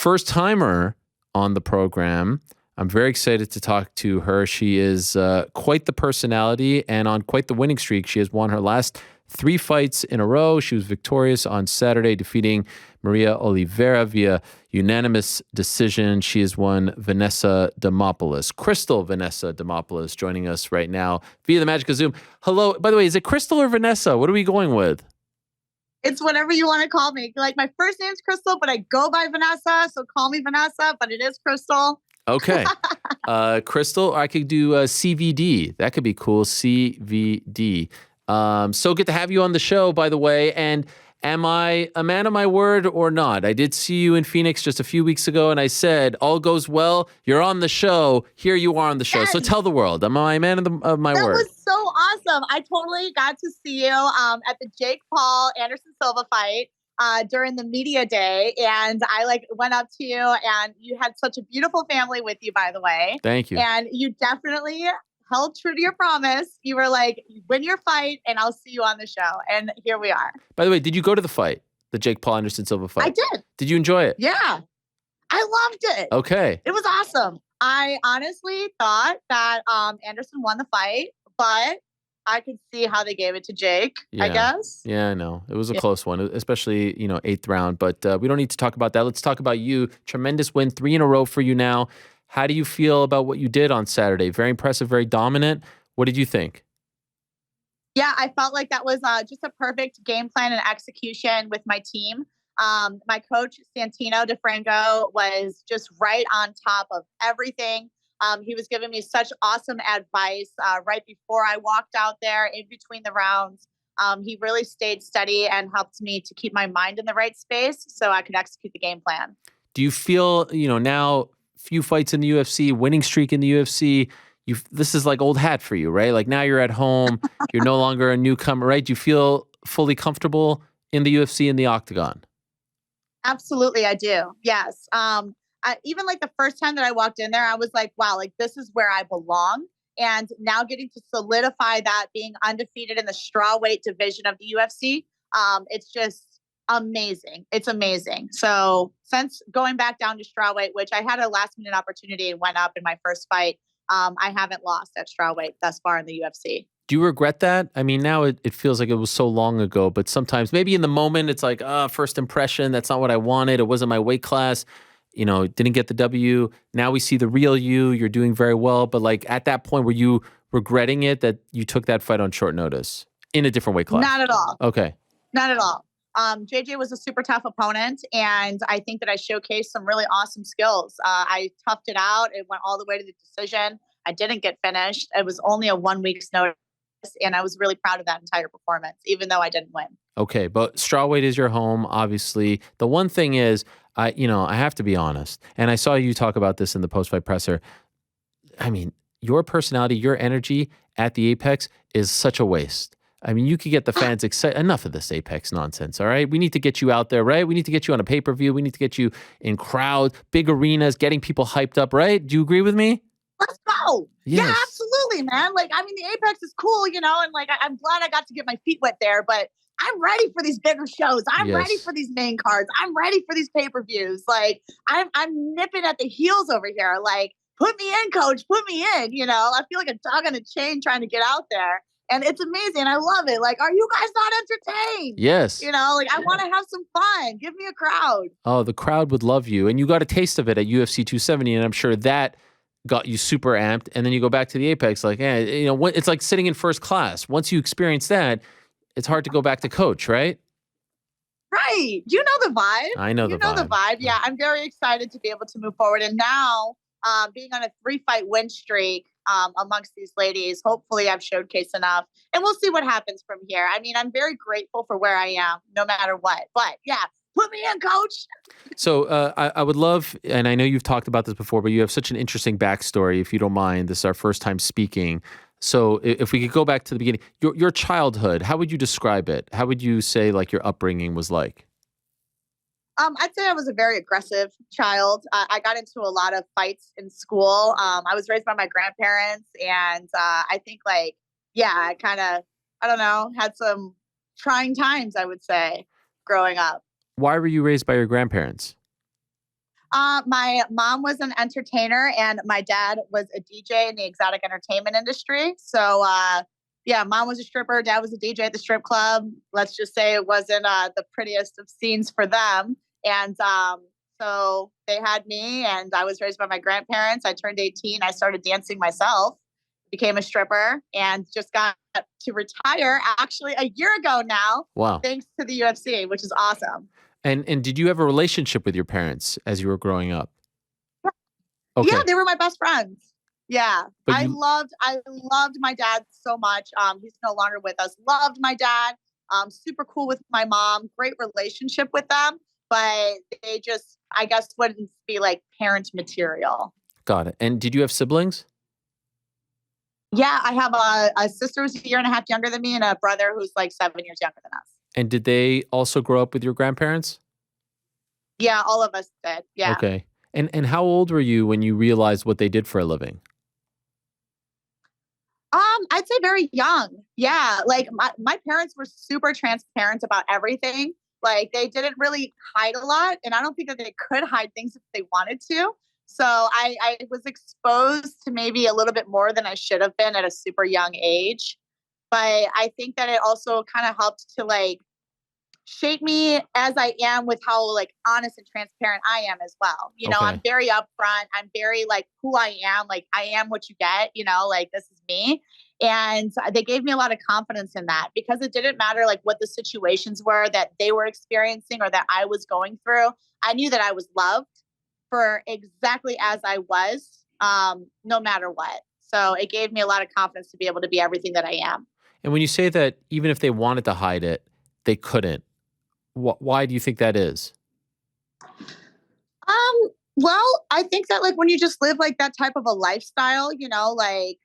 first timer on the program. I'm very excited to talk to her. She is quite the personality and on quite the winning streak. She has won her last 3 fights in a row. She was victorious on Saturday, defeating Maria Oliveira via unanimous decision. She has won Vanessa Demopoulos. Crystal Vanessa Demopoulos joining us right now via the magic of Zoom. Hello. By the way, is it Crystal or Vanessa? What are we going with? It's whatever you want to call me. Like, my first name's Crystal, but I go by Vanessa, so call me Vanessa, but it is Crystal. Okay. Crystal, I could do CVD. That could be cool. CVD. So good to have you on the show, by the way. And am I a man of my word or not? I did see you in Phoenix just a few weeks ago, and I said, all goes well. You're on the show. Here you are on the show. Yes. So tell the world, am I a man of my word? That was so awesome. I totally got to see you at the Jake Paul Anderson Silva fight during the media day. And I went up to you, and you had such a beautiful family with you, by the way. Thank you. And you definitely held true to your promise. You were like, win your fight and I'll see you on the show. And here we are. By the way, did you go to the fight? The Jake Paul Anderson Silva fight? I did. Did you enjoy it? Yeah. I loved it. Okay. It was awesome. I honestly thought that Anderson won the fight, but I could see how they gave it to Jake, I guess. Yeah, I know. It was a close one, especially, 8th round. But we don't need to talk about that. Let's talk about you. Tremendous win, 3 in a row for you now. How do you feel about what you did on Saturday? Very impressive, very dominant. What did you think? Yeah, I felt like that was just a perfect game plan and execution with my team. My coach, Santino DeFranco, was just right on top of everything. He was giving me such awesome advice right before I walked out there, in between the rounds. He really stayed steady and helped me to keep my mind in the right space so I could execute the game plan. Do you feel, now few fights in the UFC, winning streak in the UFC, this is like old hat for you, right? Like now you're at home, you're no longer a newcomer, right? Do you feel fully comfortable in the UFC in the octagon? Absolutely, I do. Yes. Even like the first time that I walked in there, I was like, wow, like this is where I belong. And now getting to solidify that, being undefeated in the strawweight division of the UFC, it's just amazing. It's amazing. So since going back down to strawweight, which I had a last minute opportunity and went up in my first fight, I haven't lost at strawweight thus far in the UFC. Do you regret that? I mean, now it feels like it was so long ago, but sometimes maybe in the moment it's like, first impression, that's not what I wanted. It wasn't my weight class. Didn't get the W. Now we see the real you. You're doing very well. But like at that point, were you regretting it that you took that fight on short notice in a different weight class? Not at all. Okay. Not at all. JJ was a super tough opponent, and I think that I showcased some really awesome skills. I toughed it out. It went all the way to the decision. I didn't get finished. It was only a 1 week's notice, and I was really proud of that entire performance, even though I didn't win. Okay, but strawweight is your home, obviously. The one thing is, I have to be honest, and I saw you talk about this in the post-fight presser. I mean, your personality, your energy at the Apex is such a waste. I mean, you could get the fans excited. Enough of this Apex nonsense, all right? We need to get you out there, right? We need to get you on a pay-per-view. We need to get you in crowds, big arenas, getting people hyped up, right? Do you agree with me? Let's go. Yes. Yeah, absolutely, man. Like, I mean, the Apex is cool, and like, I'm glad I got to get my feet wet there, but I'm ready for these bigger shows. I'm ready for these main cards. I'm ready for these pay-per-views. Like, I'm nipping at the heels over here. Like, put me in, coach. Put me in. I feel like a dog on a chain trying to get out there. And it's amazing. I love it. Like, are you guys not entertained? Yes. I want to have some fun. Give me a crowd. Oh, the crowd would love you. And you got a taste of it at UFC 270, and I'm sure that got you super amped. And then you go back to the Apex, like, it's like sitting in first class. Once you experience that, it's hard to go back to coach, right? Right. You know the vibe. I know the vibe. You know the vibe. Yeah, I'm very excited to be able to move forward. And now, being on a 3-fight win streak amongst these ladies, hopefully I've showcased enough. And we'll see what happens from here. I mean, I'm very grateful for where I am, no matter what. But yeah, put me in, coach. So I would love, and I know you've talked about this before, but you have such an interesting backstory, if you don't mind. This is our first time speaking. So if we could go back to the beginning, your childhood, how would you describe it? How would you say like your upbringing was like? I'd say I was a very aggressive child. I got into a lot of fights in school. I was raised by my grandparents, and I think I kind of, I don't know, had some trying times, I would say, growing up. Why were you raised by your grandparents? My mom was an entertainer and my dad was a DJ in the exotic entertainment industry. So, yeah, mom was a stripper. Dad was a DJ at the strip club. Let's just say it wasn't the prettiest of scenes for them. And so they had me and I was raised by my grandparents. I turned 18. I started dancing myself, became a stripper and just got to retire actually a year ago now. Wow. Thanks to the UFC, which is awesome. And did you have a relationship with your parents as you were growing up? Okay. Yeah, they were my best friends. Yeah. But I loved my dad so much. He's no longer with us. Loved my dad. Super cool with my mom. Great relationship with them. But they just, I guess, wouldn't be like parent material. Got it. And did you have siblings? Yeah, I have a sister who's a year and a half younger than me and a brother who's like 7 years younger than us. And did they also grow up with your grandparents? Yeah, all of us did. Yeah. Okay. And how old were you when you realized what they did for a living? I'd say very young. Yeah. Like my parents were super transparent about everything. Like they didn't really hide a lot. And I don't think that they could hide things if they wanted to. So I was exposed to maybe a little bit more than I should have been at a super young age. But I think that it also kind of helped to like shape me as I am with how like honest and transparent I am as well. You know, Okay. I'm very upfront. I'm very like who I am. Like I am what you get, you know, like this is me. And they gave me a lot of confidence in that because it didn't matter like what the situations were that they were experiencing or that I was going through. I knew that I was loved for exactly as I was, no matter what. So it gave me a lot of confidence to be able to be everything that I am. And when you say that even if they wanted to hide it, they couldn't, why do you think that is? Well, I think that like when you just live like that type of a lifestyle, you know, like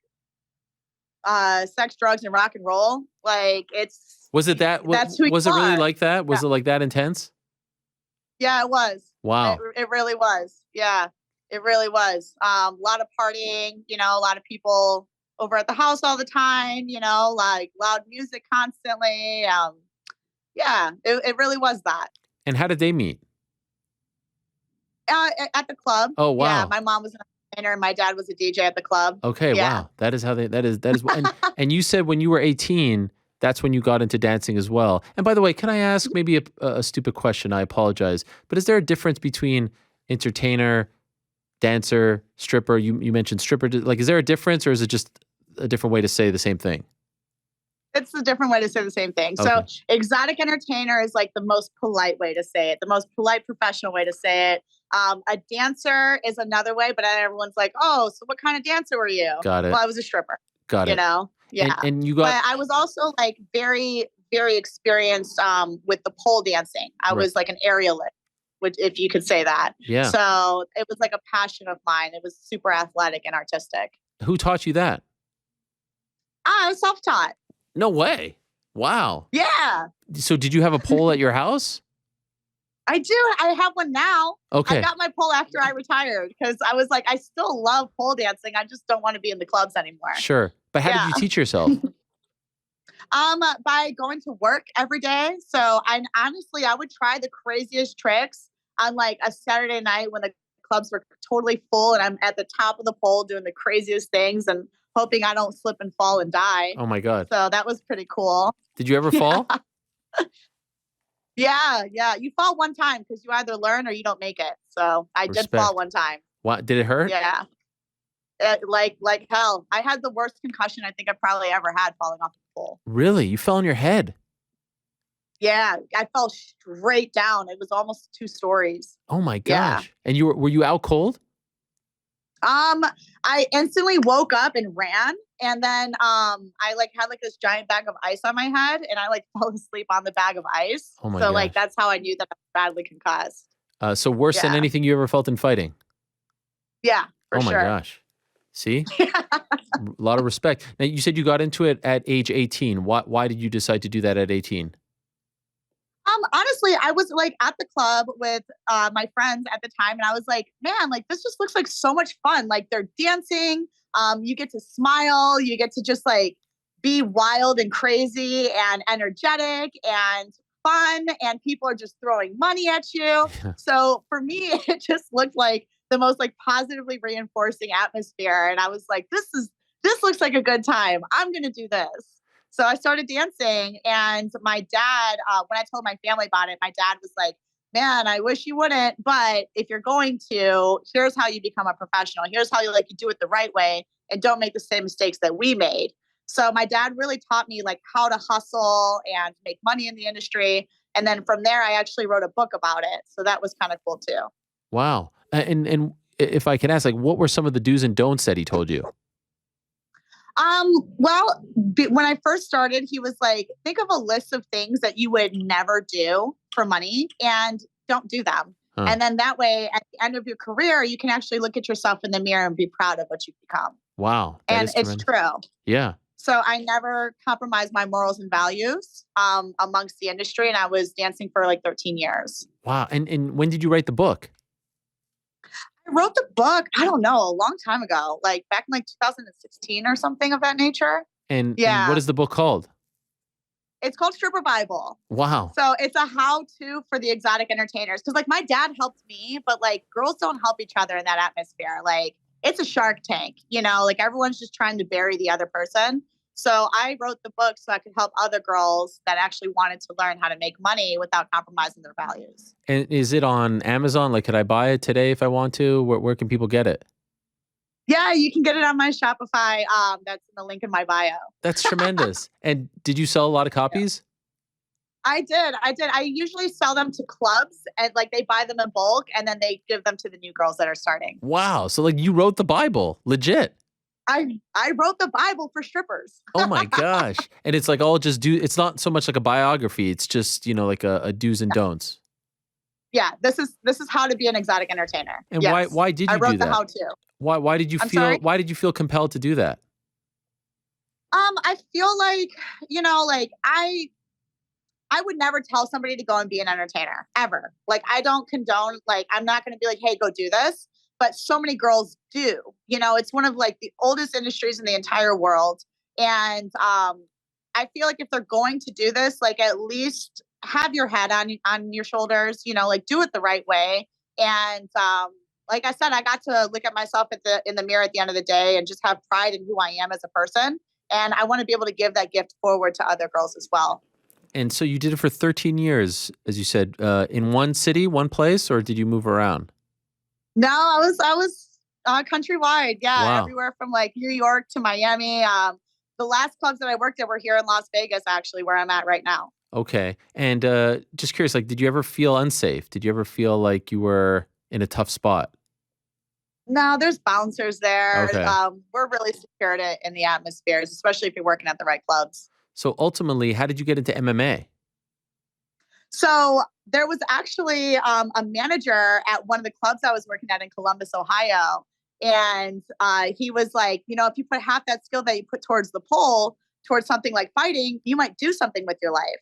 sex, drugs, and rock and roll, like it's Was it that? that's who Was you it really are. like that? Was Yeah. it like that intense? Yeah, it was. Wow. It really was. Yeah, it really was. A lot of partying, you know, a lot of people over at the house all the time, you know, like loud music constantly. Yeah, it really was that. And how did they meet? At the club. Oh, Yeah, wow. my mom was an entertainer and my dad was a DJ at the club. Okay, Yeah. wow. That is how that is and you said when you were 18, that's when you got into dancing as well. And by the way, can I ask maybe a stupid question? I apologize. But is there a difference between entertainer, dancer, stripper? You mentioned stripper. Like, is there a difference or is it just a different way to say the same thing? It's a different way to say the same thing. Okay. So exotic entertainer is like the most polite way to say it, the most polite professional way to say it. A dancer is another way, but then everyone's like, oh, so what kind of dancer were you? Got it. Well, I was a stripper, Got you it. know? Yeah. And you But got I was also like very, very experienced with the pole dancing. I Right. was like an aerialist, which if you could say that. Yeah. So it was like a passion of mine. It was super athletic and artistic. Who taught you that? I was self-taught. No way. Wow. Yeah, So did you have a pole at your house? I do. I have one now. Okay. I got my pole after I retired because I was like, I still love pole dancing. I just don't want to be in the clubs anymore. Sure. But how did you teach yourself? By going to work every day. So I honestly, I would try the craziest tricks on like a Saturday night when the clubs were totally full and I'm at the top of the pole doing the craziest things and hoping I don't slip and fall and die. Oh my God. So that was pretty cool. Did you ever fall? Yeah. You fall one time because you either learn or you don't make it. So I did Respect. fall one time. What did it hurt? Yeah. Like hell. I had the worst concussion I think I probably ever had falling off the pole. Really? You fell on your head? Yeah, I fell straight down. It was almost 2 stories. Oh my Yeah. gosh. And were you out cold? I instantly woke up and ran, and then I like had like this giant bag of ice on my head, and I like fell asleep on the bag of ice. Oh my So like gosh. that's how I knew that I was badly concussed. So worse than Yeah. anything you ever felt in fighting? Yeah, for Oh my sure. gosh. See? A lot of respect. Now you said you got into it at age 18. Why did you decide to do that at 18? Honestly, I was like at the club with my friends at the time, and I was like, man, like this just looks like so much fun. Like they're dancing, you get to smile, you get to just like be wild and crazy and energetic and fun and people are just throwing money at you. So for me, it just looked like the most like positively reinforcing atmosphere. And I was like, this looks like a good time. I'm going to do this. So I started dancing, and my dad, when I told my family about it, my dad was like, man, I wish you wouldn't, but if you're going to, here's how you become a professional. Here's how you do it the right way and don't make the same mistakes that we made. So my dad really taught me like how to hustle and make money in the industry. And then from there, I actually wrote a book about it. So that was kind of cool too. Wow. And if I can ask, like, what were some of the do's and don'ts that he told you? Well, when I first started, he was like, think of a list of things that you would never do for money and don't do them. Huh. And then that way, at the end of your career, you can actually look at yourself in the mirror and be proud of what you've become. Wow. And it's true. Yeah. So I never compromised my morals and values amongst the industry. And I was dancing for like 13 years. Wow. And when did you write the book? I wrote the book, I don't know, a long time ago, like back in like 2016 or something of that nature. And yeah. What is the book called? It's called Stripper Bible. Wow. So it's a how-to for the exotic entertainers. Because like my dad helped me, but like girls don't help each other in that atmosphere. Like it's a shark tank, you know, like everyone's just trying to bury the other person. So I wrote the book so I could help other girls that actually wanted to learn how to make money without compromising their values. And is it on Amazon? Like, could I buy it today if I want to? Where can people get it? Yeah, you can get it on my Shopify. That's in the link in my bio. That's tremendous. And did you sell a lot of copies? I did. I usually sell them to clubs, and like they buy them in bulk and then they give them to the new girls that are starting. Wow. So like you wrote the Bible, legit. I wrote the Bible for strippers. Oh my gosh. And it's like all just it's not so much like a biography. It's just, you know, like a do's and don'ts. Yeah. This is how to be an exotic entertainer. And yes. why did you do that? I wrote the how-to. Why did you why did you feel compelled to do that? I feel like, you know, like I would never tell somebody to go and be an entertainer ever. Like I don't condone, like I'm not going to be like, hey, go do this. But so many girls do, you know, it's one of like the oldest industries in the entire world. And I feel like if they're going to do this, like at least have your head on your shoulders, you know, like do it the right way. And like I said, I got to look at myself in the mirror at the end of the day and just have pride in who I am as a person. And I want to be able to give that gift forward to other girls as well. And so you did it for 13 years, as you said, in one city, one place, or did you move around? No, I was countrywide. Yeah, wow. Everywhere from like New York to Miami. The last clubs that I worked at were here in Las Vegas, actually, where I'm at right now. Okay. And just curious, like, did you ever feel unsafe? Did you ever feel like you were in a tough spot? No, there's bouncers there. Okay. We're really secure in the atmospheres, especially if you're working at the right clubs. So ultimately, how did you get into MMA? So there was actually a manager at one of the clubs I was working at in Columbus, Ohio. And he was like, you know, if you put half that skill that you put towards the pole, towards something like fighting, you might do something with your life.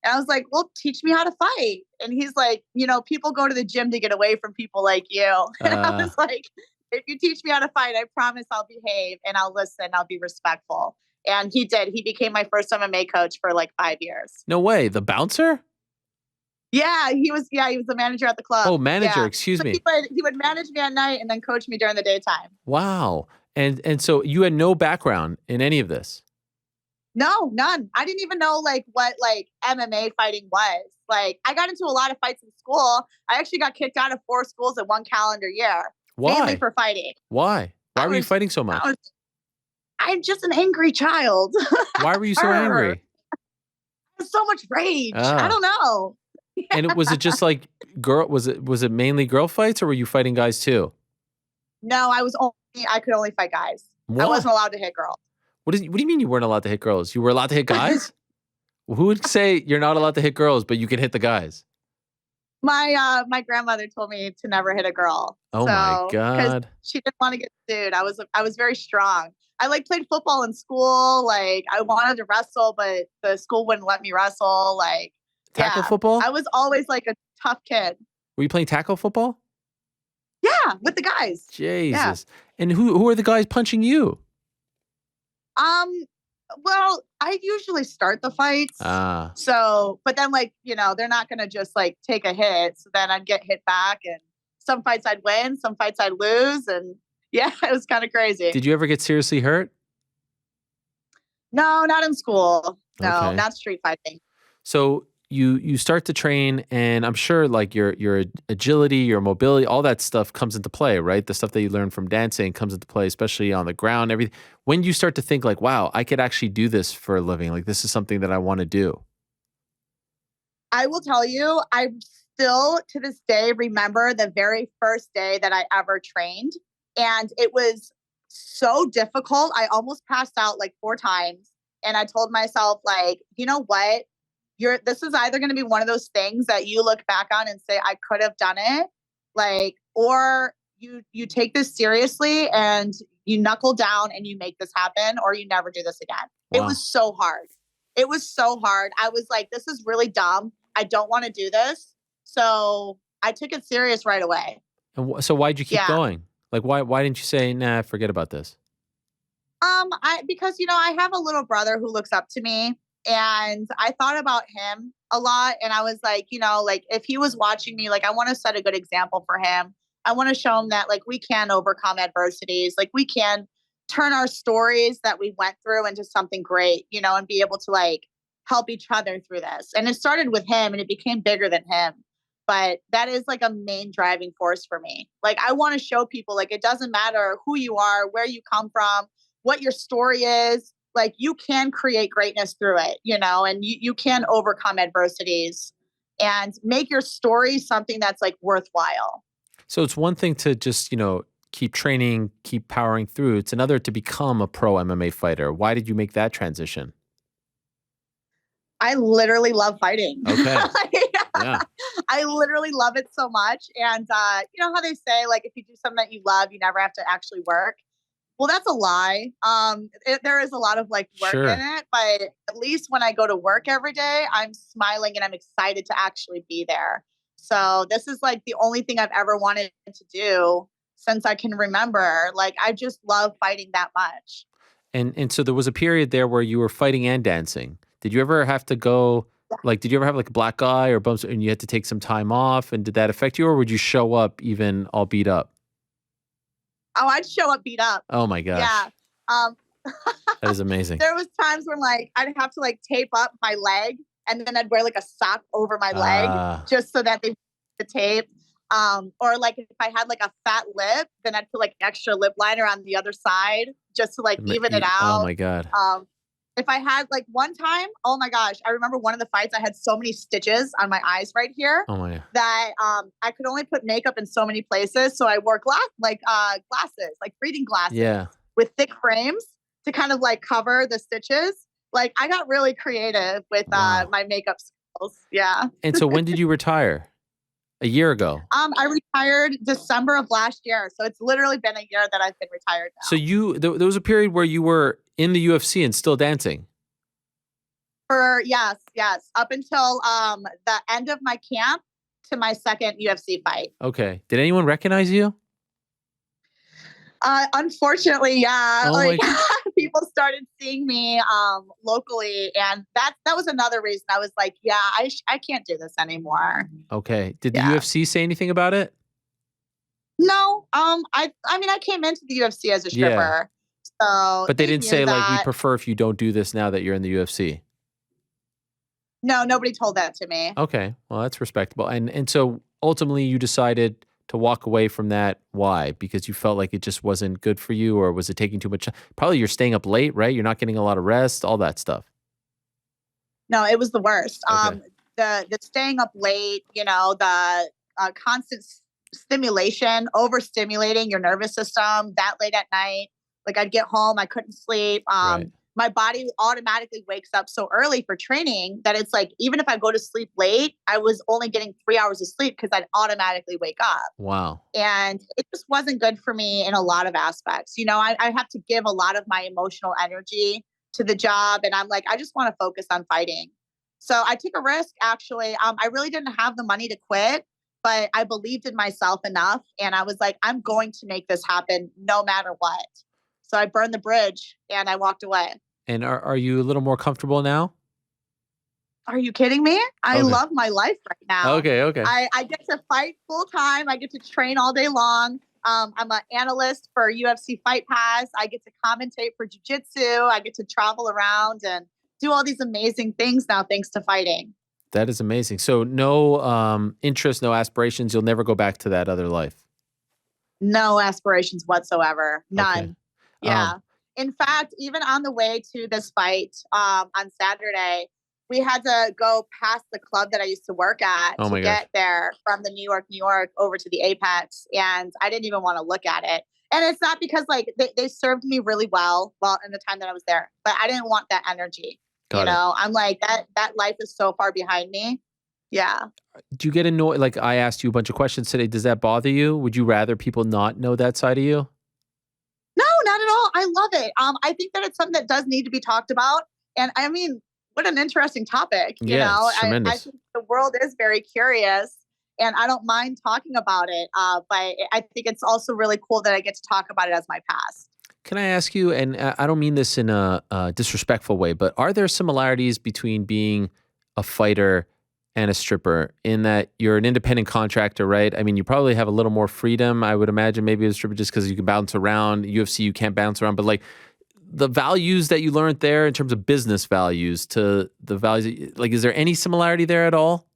And I was like, well, teach me how to fight. And he's like, you know, people go to the gym to get away from people like you. And I was like, if you teach me how to fight, I promise I'll behave and I'll listen. I'll be respectful. And he did. He became my first MMA coach for like 5 years. No way. The bouncer? Yeah, he was the manager at the club. Oh, manager, excuse me. He would manage me at night and then coach me during the daytime. Wow. And so you had no background in any of this? No, none. I didn't even know like what like MMA fighting was. Like I got into a lot of fights in school. I actually got kicked out of 4 schools in 1 calendar year. Why? Mainly for fighting. Why? Why were you fighting so much? I'm just an angry child. Why were you so angry? So much rage. I don't know. And was it just like was it mainly girl fights or were you fighting guys too? No, I could only fight guys. What? I wasn't allowed to hit girls. What do you mean you weren't allowed to hit girls? You were allowed to hit guys? Who would say you're not allowed to hit girls, but you can hit the guys? My grandmother told me to never hit a girl. Oh my God. She didn't want to get sued. I was very strong. I like played football in school. Like I wanted to wrestle, but the school wouldn't let me wrestle. Like tackle football? I was always like a tough kid. Were you playing tackle football? Yeah, with the guys. Jesus. Yeah. And who are the guys punching you? Well, I usually start the fights. Ah, So, but then like, they're not going to just like take a hit. So then I'd get hit back and some fights I'd win, some fights I'd lose. And yeah, it was kind of crazy. did you ever get seriously hurt? No, not in school. No, Okay. not street fighting. So you start to train, and I'm sure like your agility, your mobility, all that stuff comes into play, right? The stuff that you learn from dancing comes into play, especially on the ground. Everything. When you start to think like, wow, I could actually do this for a living. Like this is something that I want to do. I will tell you, I still to this day remember the very first day that I ever trained. And it was so difficult. I almost passed out like 4 times. And I told myself, like, you know what? This is either going to be one of those things that you look back on and say, I could have done it. Like, or you take this seriously and you knuckle down and you make this happen, or you never do this again. It was Wow. so hard. It was so hard. I was like, this is really dumb. I don't want to do this. So I took it serious right away. And so why'd you keep Yeah. going? Like why didn't you say, nah, forget about this? Because I have a little brother who looks up to me, and I thought about him a lot, and I was like, like if he was watching me, like I want to set a good example for him. I want to show him that like we can overcome adversities, like we can turn our stories that we went through into something great, and be able to like help each other through this. And it started with him and it became bigger than him. But that is like a main driving force for me. Like I want to show people like it doesn't matter who you are, where you come from, what your story is, like you can create greatness through it, and you can overcome adversities and make your story something that's like worthwhile. So it's one thing to just, keep training, keep powering through. It's another to become a pro MMA fighter. Why did you make that transition? I literally love fighting. Okay. Yeah. I literally love it so much. And you know how they say, like, if you do something that you love, you never have to actually work. Well, that's a lie. There is a lot of like work in Sure. it, but at least when I go to work every day, I'm smiling and I'm excited to actually be there. So this is like the only thing I've ever wanted to do since I can remember. Like I just love fighting that much. And so there was a period there where you were fighting and dancing. Did you ever have to go like did you ever have like a black eye or bumps and you had to take some time off, and did that affect you, or would you show up even all beat up? Oh, I'd show up beat up. Oh my gosh. Yeah. Um, That is amazing. there was times when like I'd have to like tape up my leg and then I'd wear like a sock over my leg Ah, just so that they the tape. Or like if I had like a fat lip, then I'd put like extra lip liner on the other side just to like even it oh out. my god. If I had like one time, oh my gosh, I remember one of the fights I had so many stitches on my eyes right here Oh my. that I could only put makeup in so many places. So I wore glasses, like reading glasses Yeah. with thick frames to kind of like cover the stitches. Like I got really creative with Wow. my makeup skills. Yeah. And so when did you retire? A year ago. I retired December of last year. So it's literally been a year that I've been retired So now. there was a period where you were in the UFC and still dancing. Yes, yes. Up until the end of my camp to my second UFC fight. Okay. Did anyone recognize you? Unfortunately, yeah. Oh Like my. people started seeing me locally, and that was another reason I was like, yeah, I can't do this anymore. Okay. Did the Yeah. UFC say anything about it? No, I mean I came into the UFC as a Yeah. stripper, so But they they didn't knew say like we that. prefer if you don't do this now that you're in the UFC. No, nobody told that to me. Okay. Well, that's respectable. And so ultimately you decided to walk away from that. Why? Because you felt like it just wasn't good for you, or was it taking too much? Probably you're staying up late, right? You're not getting a lot of rest, all that stuff. No, it was the worst. Okay. The staying up late, the constant stimulation, overstimulating your nervous system that late at night. Like I'd get home, I couldn't sleep. Right. My body automatically wakes up so early for training that it's like even if I go to sleep late, I was only getting 3 hours of sleep because I'd automatically wake up. Wow. And it just wasn't good for me in a lot of aspects. I have to give a lot of my emotional energy to the job. And I'm like, I just want to focus on fighting. So I took a risk, actually. I really didn't have the money to quit, but I believed in myself enough. And I was like, I'm going to make this happen no matter what. So I burned the bridge and I walked away. And are you a little more comfortable now? Are you kidding me? I Okay. love my life right now. Okay. I get to fight full time. I get to train all day long. I'm an analyst for UFC Fight Pass. I get to commentate for jiu-jitsu. I get to travel around and do all these amazing things now thanks to fighting. That is amazing. So no interest, no aspirations. You'll never go back to that other life. No aspirations whatsoever. Okay. None. Yeah. In fact, even on the way to this fight on Saturday, we had to go past the club that I used to work at Oh to my gosh. get there from the New York, over to the Apex. And I didn't even want to look at it. And it's not because like they served me really well in the time that I was there, but I didn't want that energy. Got it. I'm like that life is so far behind me. Yeah. Do you get annoyed? Like I asked you a bunch of questions today. Does that bother you? Would you rather people not know that side of you? No, not at all. I love it. I think that it's something that does need to be talked about. And I mean, what an interesting topic. Yeah, it's I tremendous. think the world is very curious and I don't mind talking about it. But I think it's also really cool that I get to talk about it as my past. Can I ask you, and I don't mean this in a disrespectful way, but are there similarities between being a fighter and a stripper in that you're an independent contractor, right? I mean, you probably have a little more freedom, I would imagine, maybe as a stripper just because you can bounce around. UFC, you can't bounce around, but like the values that you learned there in terms of business values to the values, like, is there any similarity there at all?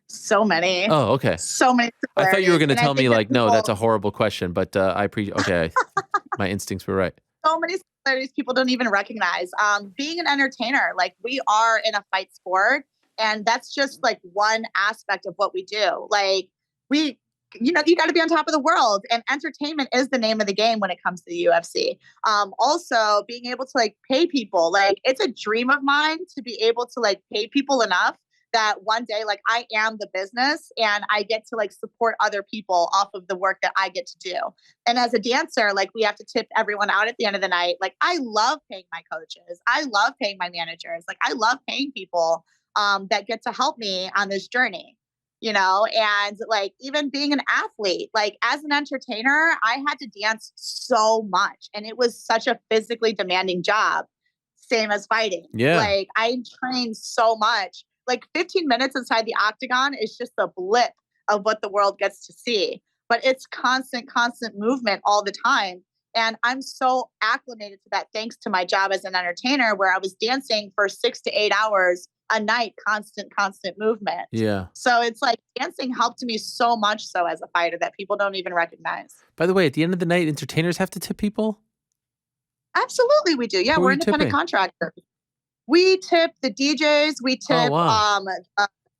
So many. Oh, okay. So many. I thought you were going to And I tell me think that like, no, that's a people- horrible question, but I appreciate, okay, my instincts were right. so many similarities people don't even recognize. Being an entertainer, like we are in a fight sport, and that's just like one aspect of what we do. Like you got to be on top of the world, and entertainment is the name of the game when it comes to the UFC. Also, being able to like pay people, like it's a dream of mine to be able to like pay people enough that one day like I am the business and I get to like support other people off of the work that I get to do. And as a dancer, like we have to tip everyone out at the end of the night. Like I love paying my coaches. I love paying my managers. Like I love paying people that get to help me on this journey, and like even being an athlete, like as an entertainer, I had to dance so much and it was such a physically demanding job. Same as fighting. Yeah. Like I trained so much. Like 15 minutes inside the octagon is just a blip of what the world gets to see. But it's constant movement all the time. And I'm so acclimated to that thanks to my job as an entertainer, where I was dancing for 6 to 8 hours a night, constant movement. Yeah. So it's like dancing helped me so much so as a fighter that people don't even recognize. By the way, at the end of the night, entertainers have to tip people? Absolutely, we do. Yeah, Who are we're you independent tipping? contractors. We tip the DJs, we tip wow.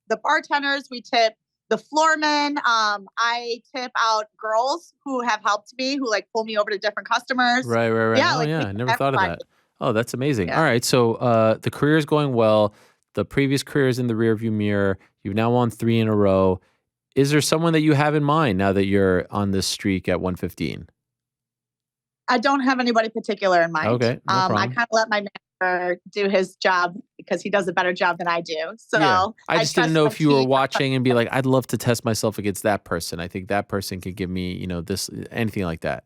the bartenders, we tip the floormen. I tip out girls who have helped me, who like pull me over to different customers. Right. Yeah, Oh, like yeah. we I never thought of everybody. that. Oh, that's amazing. Yeah. All right. So the career is going well. The previous career is in the rearview mirror. You've now won 3 in a row. Is there someone that you have in mind now that you're on this streak at 115? I don't have anybody particular in mind. Okay, no problem. I kind of let my manager do his job because he does a better job than I do. So yeah. I just didn't trust know my if you were team. watching and be like, I'd love to test myself against that person. I think that person could give me, this, anything like that.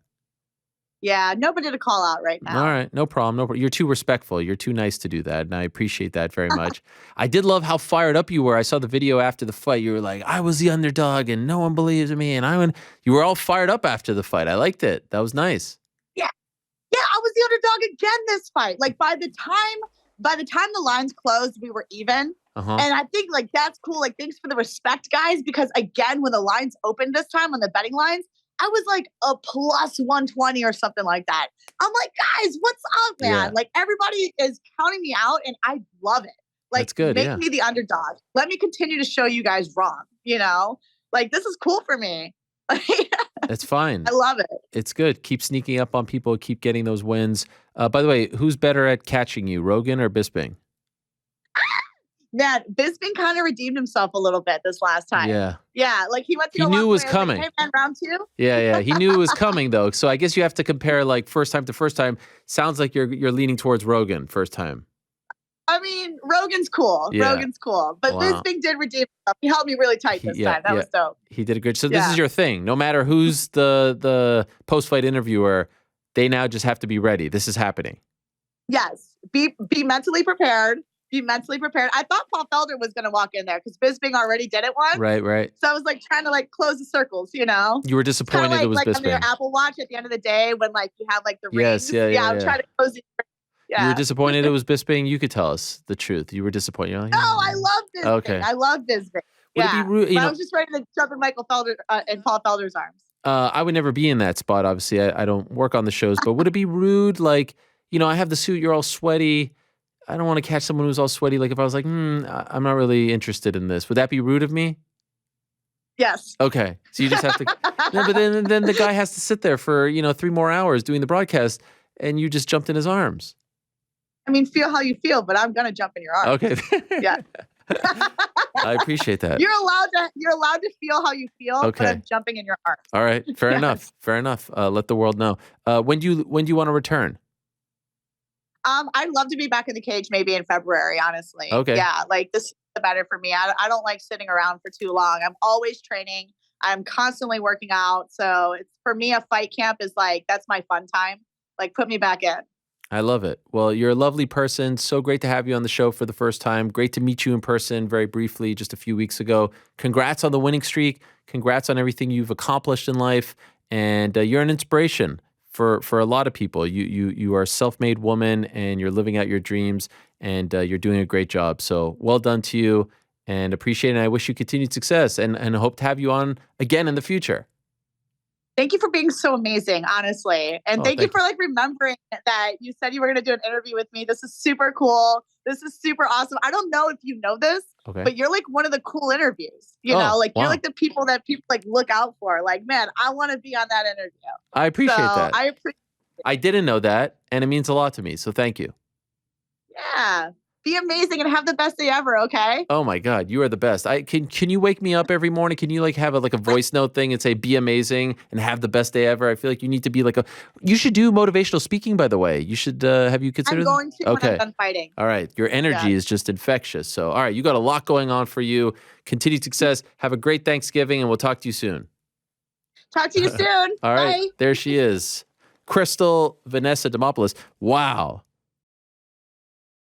Yeah, nobody to call out right now. All right, no problem. No problem. You're too respectful. You're too nice to do that, and I appreciate that very much. I did love how fired up you were. I saw the video after the fight. You were like, "I was the underdog, and no one believes in me." And you were all fired up after the fight. I liked it. That was nice. Yeah, I was the underdog again this fight. Like by the time the lines closed, we were even. Uh-huh. And I think like that's cool. Like thanks for the respect, guys. Because again, when the lines opened this time on the betting lines, I was like a plus 120 or something like that. I'm like, guys, what's up, man? Yeah. Like everybody is counting me out and I love it. Like That's good, make yeah. me the underdog. Let me continue to show you guys wrong, Like this is cool for me. That's fine. I love it. It's good. Keep sneaking up on people. Keep getting those wins. By the way, who's better at catching you, Rogan or Bisping? Man, Bisping kind of redeemed himself a little bit this last time. Yeah, like he went to He go knew walk it was away. I coming. like, hey man, round 2. Yeah. He knew it was coming though. So I guess you have to compare like first time to first time. Sounds like you're leaning towards Rogan first time. I mean, Rogan's cool. Yeah. Rogan's cool. But Wow. Bisping did redeem himself. He held me really tight this time. That was dope. He did a good. So this is your thing. No matter who's the post-fight interviewer, they now just have to be ready. This is happening. Yes. Be mentally prepared. Be mentally prepared. I thought Paul Felder was going to walk in there because Bisping already did it once. Right. So I was like trying to like close the circles, you know? You were Kind of disappointed it was like on your Bisping. Apple Watch at the end of the day when like you have like the Yes, rings. yeah. I'm trying to close the You were yeah. disappointed it was Bisping. You could tell us the truth. You were disappointed. You're like, No, I love Bisping. Okay. I love Bisping. Would it be rude? But I was just ready to jump in Michael Felder in Paul Felder's arms. I would never be in that spot. Obviously, I don't work on the shows. But would it be rude? Like, I have the suit. You're all sweaty. I don't want to catch someone who's all sweaty. Like if I was like, I'm not really interested in this. Would that be rude of me? Yes. Okay. So you just have to. No, but then the guy has to sit there for 3 more hours doing the broadcast, and you just jumped in his arms. I mean, feel how you feel, but I'm gonna jump in your arms. Okay. Yeah. I appreciate that. You're allowed to feel how you feel, Okay. but I'm jumping in your arms. All right. Fair Yes. enough. Let the world know. When do you want to return? I'd love to be back in the cage maybe in February, honestly. Okay. Yeah, like this is better for me. I don't like sitting around for too long. I'm always training. I'm constantly working out. So it's for me, a fight camp is like, that's my fun time. Like put me back in. I love it. Well, you're a lovely person. So great to have you on the show for the first time. Great to meet you in person very briefly just a few weeks ago. Congrats on the winning streak. Congrats on everything you've accomplished in life. And you're an inspiration for a lot of people. You are a self-made woman and you're living out your dreams and you're doing a great job. So well done to you and appreciate it. And I wish you continued success and hope to have you on again in the future. Thank you for being so amazing, honestly. And thank you for like remembering that you said you were going to do an interview with me. This is super cool. This is super awesome. I don't know if you know this, but you're like one of the cool interviews, you know, like you're like the people that people like look out for. Like, man, I want to be on that interview. I appreciate that. I appreciate it. I didn't know that. And it means a lot to me. So thank you. Yeah. Be amazing and have the best day ever, okay? Oh my God, you are the best. Can you wake me up every morning? Can you like have a voice note thing and say be amazing and have the best day ever? I feel like you need to be you should do motivational speaking, by the way. You should have you considered? I'm going to when I'm done fighting. All right. Your energy is just infectious. So all right, you got a lot going on for you. Continued success. Have a great Thanksgiving and we'll talk to you soon. Talk to you soon. All right. Bye. There she is. Crystal Vanessa Demopoulos. Wow.